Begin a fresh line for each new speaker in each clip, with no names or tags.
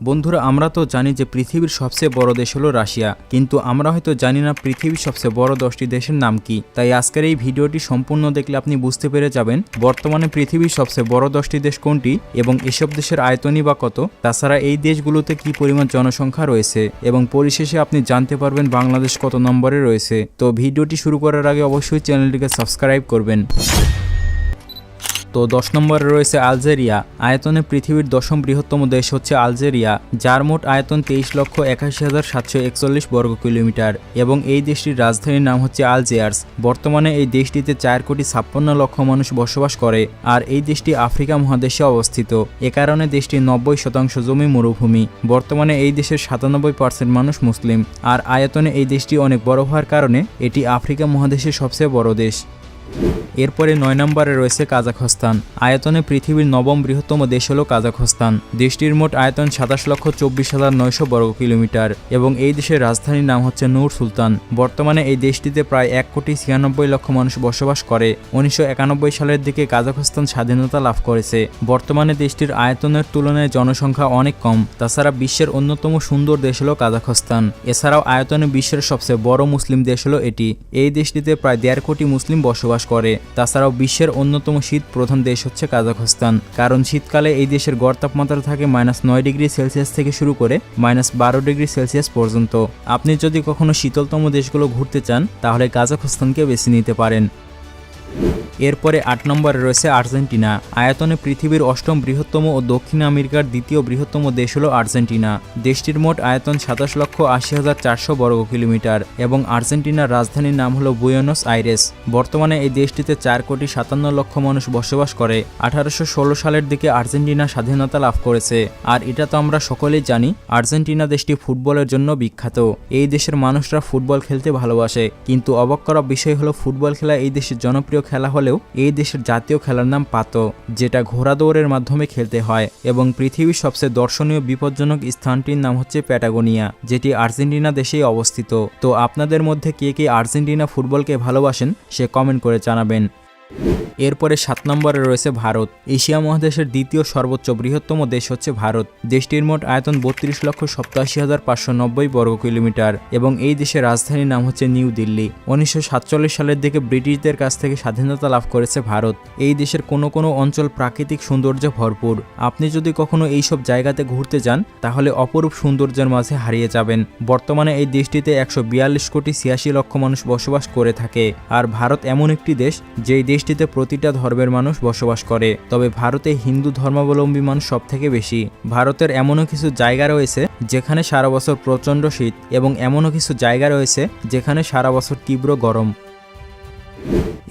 বন্ধুরা, আমরা তো জানি যে পৃথিবীর সবচেয়ে বড় দেশ হলো রাশিয়া, কিন্তু আমরা হয়তো জানি না পৃথিবীর সবচেয়ে বড় 10টি দেশের নাম কি। তাই আজকের এই ভিডিওটি সম্পূর্ণ দেখলে আপনি বুঝতে পেরে যাবেন বর্তমানে পৃথিবীর সবচেয়ে বড় 10টি দেশ কোনটি এবং এসব দেশের আয়তনই বা কত, তাছাড়া এই দেশগুলোতে কি পরিমাণ জনসংখ্যা রয়েছে এবং পরিশেষে আপনি জানতে পারবেন বাংলাদেশ কত নম্বরে রয়েছে। তো ভিডিওটি শুরু করার আগে অবশ্যই চ্যানেলটিকে সাবস্ক্রাইব করবেন। তো 10 নম্বরে রয়েছে আলজেরিয়া। আয়তনে পৃথিবীর 10ম বৃহত্তম দেশ হচ্ছে আলজেরিয়া, যার মোট আয়তন 23,81,741 বর্গ কিলোমিটার এবং এই দেশটির রাজধানীর নাম হচ্ছে আলজিয়ার্স। বর্তমানে এই দেশটিতে 4,56,00,000 মানুষ বসবাস করে, আর এই দেশটি আফ্রিকা মহাদেশে অবস্থিত। এ কারণে দেশটির 90% জমি মরুভূমি। বর্তমানে এই দেশের 97% মানুষ মুসলিম, আর আয়তনে এই দেশটি অনেক বড় হওয়ার কারণে এটি আফ্রিকা মহাদেশের সবচেয়ে বড় দেশ। এরপরে 9 নম্বরে রয়েছে কাজাখস্তান। আয়তনে পৃথিবীর 9ম বৃহত্তম দেশ হল কাজাখস্তান। দেশটির মোট আয়তন 27,24,900 বর্গ কিলোমিটার এবং এই দেশের রাজধানীর নাম হচ্ছে নূর সুলতান। বর্তমানে এই দেশটিতে প্রায় 1,96,00,000 মানুষ বসবাস করে। 1991 সালের দিকে কাজাখস্তান স্বাধীনতা লাভ করেছে। বর্তমানে দেশটির আয়তনের তুলনায় জনসংখ্যা অনেক কম। তাছাড়া বিশ্বের অন্যতম সুন্দর দেশ হল কাজাখস্তান। এছাড়াও আয়তনে বিশ্বের সবচেয়ে বড় মুসলিম দেশ হল এটি। এই দেশটিতে প্রায় 1.5 কোটি মুসলিম বসবাস করে। তাছাড়াও বিশ্বের অন্যতম শীত প্রধান দেশ হচ্ছে কাজাখস্তান, কারণ শীতকালে এই দেশের গড় তাপমাত্রা থাকে -9 ডিগ্রি সেলসিয়াস থেকে শুরু করে -12 ডিগ্রি সেলসিয়াস পর্যন্ত। আপনি যদি কখনো শীতলতম দেশগুলো ঘুরতে চান তাহলে কাজাখস্তানকে বেছে নিতে পারেন। এরপরে 8 নম্বরে রয়েছে আর্জেন্টিনা। আয়তনে পৃথিবীর 8ম বৃহত্তম ও দক্ষিণ আমেরিকার 2য় বৃহত্তম দেশ হল আর্জেন্টিনা। দেশটির মোট আয়তন 27,80,400 বর্গ কিলোমিটার এবং আর্জেন্টিনার রাজধানীর নাম হল বুয়েনোস আইরেস। বর্তমানে এই দেশটিতে 4,57,00,000 মানুষ বসবাস করে। 1816 সালের দিকে আর্জেন্টিনা স্বাধীনতা লাভ করেছে, আর এটা তো আমরা সকলেই জানি আর্জেন্টিনা দেশটি ফুটবলের জন্য বিখ্যাত। এই দেশের মানুষরা ফুটবল খেলতে ভালোবাসে, কিন্তু অবাক করা বিষয় হলো ফুটবল খেলা এই দেশের জনপ্রিয় খেলা হলেও এই দেশের জাতীয় খেলার নাম পাতো, যেটা ঘোড়া দৌড়ের মাধ্যমে খেলতে হয় এবং পৃথিবীর সবচেয়ে দর্শনীয় বিপজ্জনক স্থানটির নাম হচ্ছে প্যাটাগোনিয়া, যেটি আর্জেন্টিনা দেশেই অবস্থিত। তো আপনাদের মধ্যে কে কে আর্জেন্টিনা ফুটবলকে ভালোবাসেন সে কমেন্ট করে জানাবেন। এরপরে 7 নম্বরে রয়েছে ভারত। এশিয়া মহাদেশের 2য় সর্বোচ্চ বৃহত্তম দেশ হচ্ছে ভারত। দেশটির মোট আয়তন 32,87,590 বর্গ কিলোমিটার এবং এই দেশের রাজধানীর নাম হচ্ছে নিউ দিল্লি। 1947 সালের দিকে ব্রিটিশদের কাছ থেকে স্বাধীনতা লাভ করেছে ভারত। এই দেশের কোনো কোনো অঞ্চল প্রাকৃতিক সৌন্দর্যে ভরপুর। আপনি যদি কখনো এইসব জায়গাতে ঘুরতে যান তাহলে অপরূপ সৌন্দর্যের মাঝে হারিয়ে যাবেন। বর্তমানে এই দেশটিতে 142,86,00,000 মানুষ বসবাস করে থাকে, আর ভারত এমন একটি দেশ যেই দেশটিতে প্রতিটা ধর্মের মানুষ বসবাস করে, তবে ভারতে হিন্দু ধর্মাবলম্বী মানুষ সব থেকে বেশি। ভারতের এমনও কিছু জায়গা রয়েছে যেখানে সারা বছর প্রচণ্ড শীত এবং এমনও কিছু জায়গা রয়েছে যেখানে সারা বছর তীব্র গরম।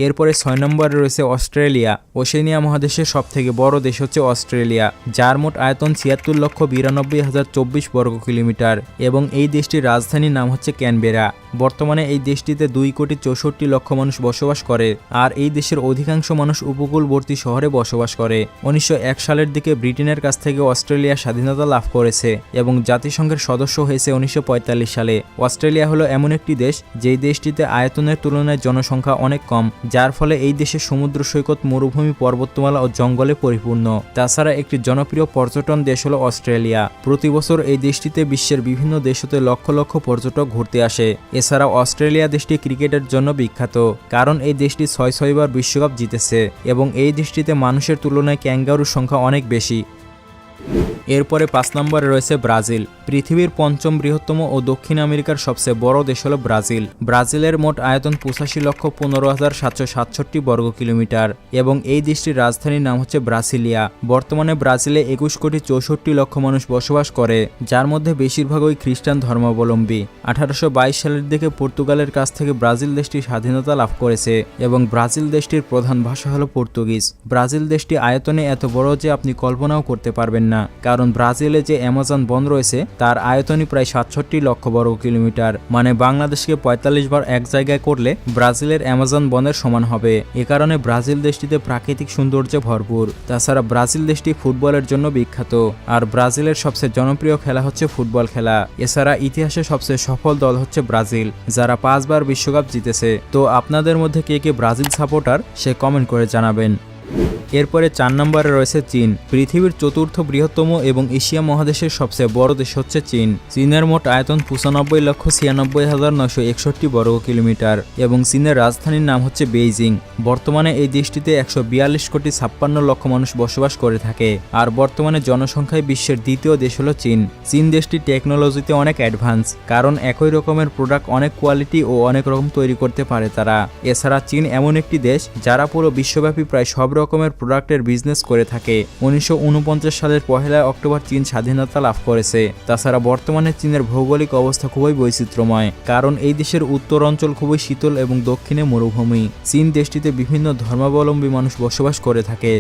এরপরে 6 নম্বরে রয়েছে অস্ট্রেলিয়া। ওশেনিয়া মহাদেশের সবথেকে বড় দেশ হচ্ছে অস্ট্রেলিয়া, যার মোট আয়তন 76,92,024 বর্গ কিলোমিটার এবং এই দেশটির রাজধানীর নাম হচ্ছে ক্যানবেরা। বর্তমানে এই দেশটিতে 2,64,00,000 মানুষ বসবাস করে, আর এই দেশের অধিকাংশ মানুষ উপকূলবর্তী শহরে বসবাস করে। 1901 সালের দিকে ব্রিটেনের কাছ থেকে অস্ট্রেলিয়া স্বাধীনতা লাভ করেছে এবং জাতিসংঘের সদস্য হয়েছে 1945 সালে। অস্ট্রেলিয়া হলো এমন একটি দেশ যেই দেশটিতে আয়তনের তুলনায় জনসংখ্যা অনেক কম, যার ফলে এই দেশের সমুদ্র সৈকত, মরুভূমি, পর্বতমালা ও জঙ্গলে পরিপূর্ণ। তাছাড়া একটি জনপ্রিয় পর্যটন দেশ হলো অস্ট্রেলিয়া। প্রতি বছর এই দেশটিতে বিশ্বের বিভিন্ন দেশ হতে লক্ষ লক্ষ পর্যটক ঘুরতে আসে। এছাড়াও অস্ট্রেলিয়া দেশটি ক্রিকেটের জন্য বিখ্যাত, কারণ এই দেশটি 6 বার বিশ্বকাপ জিতেছে এবং এই দেশটিতে মানুষের তুলনায় ক্যাঙ্গারুর সংখ্যা অনেক বেশি। এরপরে 5 নম্বরে রয়েছে ব্রাজিল। পৃথিবীর 5ম বৃহত্তম ও দক্ষিণ আমেরিকার সবচেয়ে বড় দেশ হল ব্রাজিল। ব্রাজিলের মোট আয়তন 85,15,767 বর্গ কিলোমিটার এবং এই দেশটির রাজধানীর নাম হচ্ছে ব্রাসিলিয়া। বর্তমানে ব্রাজিলে 21,64,00,000 মানুষ বসবাস করে, যার মধ্যে বেশিরভাগই খ্রিস্টান ধর্মাবলম্বী। 1822 সালের দিকে পর্তুগালের কাছ থেকে ব্রাজিল দেশটি স্বাধীনতা লাভ করেছে এবং ব্রাজিল দেশটির প্রধান ভাষা হল পর্তুগিজ। ব্রাজিল দেশটি আয়তনে এত বড় যে আপনি কল্পনাও করতে পারবেন না, কারণ ব্রাজিলে যে অ্যামাজন বন রয়েছে তার আয়তনই প্রায় 67 লক্ষ বর্গ কিলোমিটার, মানে বাংলাদেশকে 45 বার এক জায়গায় করলে ব্রাজিলের অ্যামাজন বনের সমান হবে। এ কারণে ব্রাজিল দেশটিতে প্রাকৃতিক সৌন্দর্যে ভরপুর। তাছাড়া ব্রাজিল দেশটি ফুটবলের জন্য বিখ্যাত, আর ব্রাজিলের সবচেয়ে জনপ্রিয় খেলা হচ্ছে ফুটবল খেলা। এছাড়া ইতিহাসে সবচেয়ে সফল দল হচ্ছে ব্রাজিল, যারা 5 বার বিশ্বকাপ জিতেছে। তো আপনাদের মধ্যে কে কে ব্রাজিল সাপোর্টার সে কমেন্ট করে জানাবেন। এরপরে 4 নম্বরে রয়েছে চীন। পৃথিবীর চতুর্থ বৃহত্তম এবং এশিয়া মহাদেশের সবচেয়ে বড় দেশ হচ্ছে চীন। চীনের মোট আয়তন 95,96,961 বর্গ কিলোমিটার এবং চীনের রাজধানীর নাম হচ্ছে বেইজিং। বর্তমানে এই দেশটিতে 142,56,00,000 মানুষ বসবাস করে থাকে। আর বর্তমানে জনসংখ্যায় বিশ্বের দ্বিতীয় দেশ হলো চীন। চীন দেশটি টেকনোলজিতে অনেক অ্যাডভান্স, কারণ একই রকমের প্রোডাক্ট অনেক কোয়ালিটি ও অনেক রকম তৈরি করতে পারে তারা। এছাড়া চীন এমন একটি দেশ যারা পুরো বিশ্বব্যাপী প্রায় সব রকমের প্রোডাক্টের বিজনেস করে থাকে। 1949 সালের 1 অক্টোবর চীন স্বাধীনতা লাভ করেছে। তাছাড়া বর্তমানে চীনের ভৌগোলিক অবস্থা খুবই বৈচিত্র্যময়, কারণ এই দেশের উত্তর অঞ্চল খুবই শীতল এবং দক্ষিণে মরুভূমি। চীন দেশটিতে বিভিন্ন ধর্মাবলম্বী মানুষ বসবাস করে থাকে।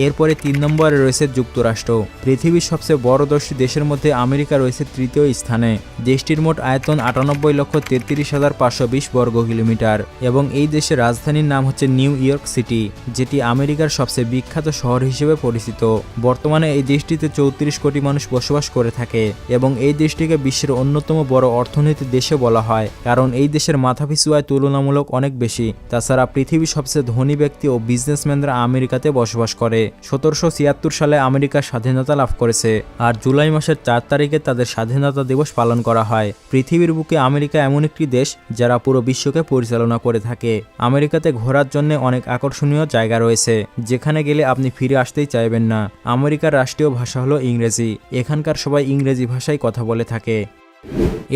এরপরে 3 নম্বরে রয়েছে যুক্তরাষ্ট্র। পৃথিবীর সবচেয়ে বড় 10টি দেশের মধ্যে আমেরিকা রয়েছে তৃতীয় স্থানে। দেশটির মোট আয়তন 98,33,520 বর্গ কিলোমিটার এবং এই দেশের রাজধানীর নাম হচ্ছে নিউ ইয়র্ক সিটি, যেটি আমেরিকার সবচেয়ে বিখ্যাত শহর হিসেবে পরিচিত। বর্তমানে এই দেশটিতে 34 কোটি মানুষ বসবাস করে থাকে এবং এই দেশটিকে বিশ্বের অন্যতম বড় অর্থনীতির দেশে বলা হয়, কারণ এই দেশের মাথাপিছু আয় তুলনামূলক অনেক বেশি। তাছাড়া পৃথিবীর সবচেয়ে ধনী ব্যক্তি ও বিজনেসম্যানরা আমেরিকাতে বসবাস করে। 1776 সালে আমেরিকা স্বাধীনতা লাভ করেছে আর জুলাই মাসের 4 তারিখে তাদের স্বাধীনতা দিবস পালন করা হয়। পৃথিবীর বুকে আমেরিকা এমন একটি দেশ যারা পুরো বিশ্বকে পরিচালনা করে থাকে। আমেরিকাতে ঘোরার জন্য অনেক আকর্ষণীয় জায়গা রয়েছে, যেখানে গেলে আপনি ফিরে আসতেই চাইবেন না। আমেরিকার রাষ্ট্রীয় ভাষা হলো ইংরেজি। এখানকার সবাই ইংরেজি ভাষায় কথা বলে থাকে।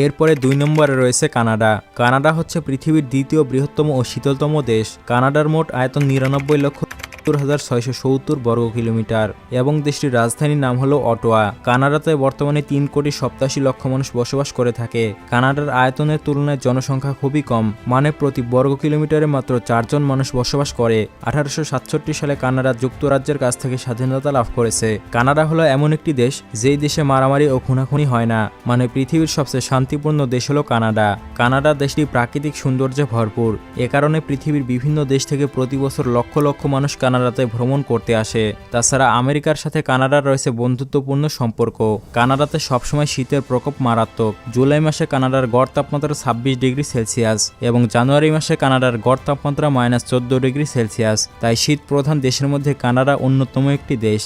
এরপরে 2 নম্বরে রয়েছে কানাডা। কানাডা হচ্ছে পৃথিবীর দ্বিতীয় বৃহত্তম ও শীতলতম দেশ। কানাডার মোট আয়তন 99,70,670 বর্গ কিলোমিটার এবং দেশটির রাজধানীর নাম হলো অটোয়া। কানাডাতে বর্তমানে 3,87,00,000 মানুষ বসবাস করে থাকে। কানাডার আয়তনের তুলনায় জনসংখ্যা খুবই কম, মানে প্রতি বর্গ কিলোমিটারে মাত্র 4 জন মানুষ বসবাস করে। 1867 সালে কানাডা যুক্তরাজ্যের কাছ থেকে স্বাধীনতা লাভ করেছে। কানাডা হলো এমন একটি দেশ যেই দেশে মারামারি ও খুনাখুনি হয় না, মানে পৃথিবীর সবচেয়ে শান্তিপূর্ণ দেশ হলো কানাডা। কানাডা দেশটি প্রাকৃতিক সৌন্দর্যে ভরপুর। এ কারণে পৃথিবীর বিভিন্ন দেশ থেকে প্রতি বছর লক্ষ লক্ষ মানুষ কানাডাতে ভ্রমণ করতে আসে। তাছাড়া আমেরিকার সাথে কানাডার রয়েছে বন্ধুত্বপূর্ণ সম্পর্ক। কানাডাতে সবসময় শীতের প্রকোপ মারাত্মক। জুলাই মাসে কানাডার গড় তাপমাত্রা 26 ডিগ্রি সেলসিয়াস এবং জানুয়ারি মাসে কানাডার গড় তাপমাত্রা -14 ডিগ্রি সেলসিয়াস। তাই শীত প্রধান দেশের মধ্যে কানাডা অন্যতম একটি দেশ।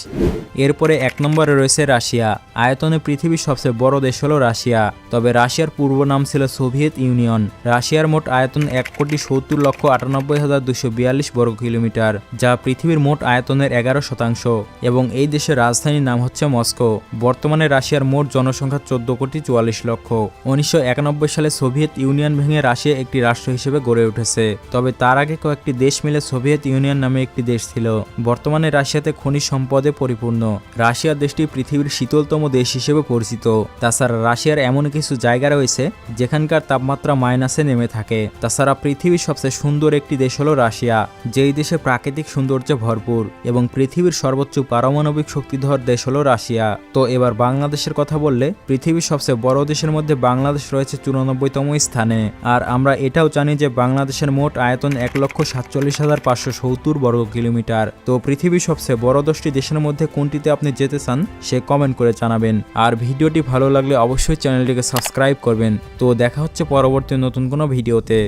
এরপরে 1 নম্বরে রয়েছে রাশিয়া। আয়তনে পৃথিবীর সবচেয়ে বড় দেশ হলো রাশিয়া, তবে রাশিয়ার পূর্ব নাম ছিল সোভিয়েত ইউনিয়ন। রাশিয়ার মোট আয়তন 1,70,98,242 বর্গ কিলোমিটার, যা পৃথিবীর মোট আয়তনের 11% এবং এই দেশের রাজধানীর নাম হচ্ছে মস্কো। বর্তমানে রাশিয়ার মোট জনসংখ্যা 14,44,00,000। 1991 সালে সোভিয়েত ইউনিয়ন ভেঙে রাশিয়া একটি রাষ্ট্র হিসেবে গড়ে উঠেছে, তবে তার আগে কয়েকটি দেশ মিলে সোভিয়েত ইউনিয়ন নামে একটি দেশ ছিল। বর্তমানে রাশিয়াতে খনিজ সম্পদে পরিপূর্ণ। রাশিয়া দেশটি পৃথিবীর শীতলতম দেশ হিসেবে পরিচিত। তাছাড়া রাশিয়ার এমন কিছু জায়গা রয়েছে যেখানকার তাপমাত্রা মাইনাসে নেমে থাকে। তাছাড়া পৃথিবীর সবচেয়ে সুন্দর একটি দেশ হলো রাশিয়া, যেই দেশে প্রাকৃতিক সৌন্দর্যে ভরপুর এবং পৃথিবীর সর্বোচ্চ পারমাণবিক শক্তিধর দেশ হলো রাশিয়া। তো এবার বাংলাদেশের কথা বললে, পৃথিবীর সবচেয়ে বড় দেশের মধ্যে বাংলাদেশ রয়েছে 94তম স্থানে। আর আমরা এটাও জানি যে বাংলাদেশের মোট আয়তন 1,47,570 বর্গ কিলোমিটার। তো পৃথিবীর সবচেয়ে বড় 10টি দেশের মধ্যে কোনটিতে আপনি যেতে চান সে কমেন্ট করে জানাবেন। আর ভিডিওটি ভালো লাগলে অবশ্যই চ্যানেলটিকে সাবস্ক্রাইব করবেন। তো দেখা হচ্ছে পরবর্তী নতুন কোনো ভিডিওতে।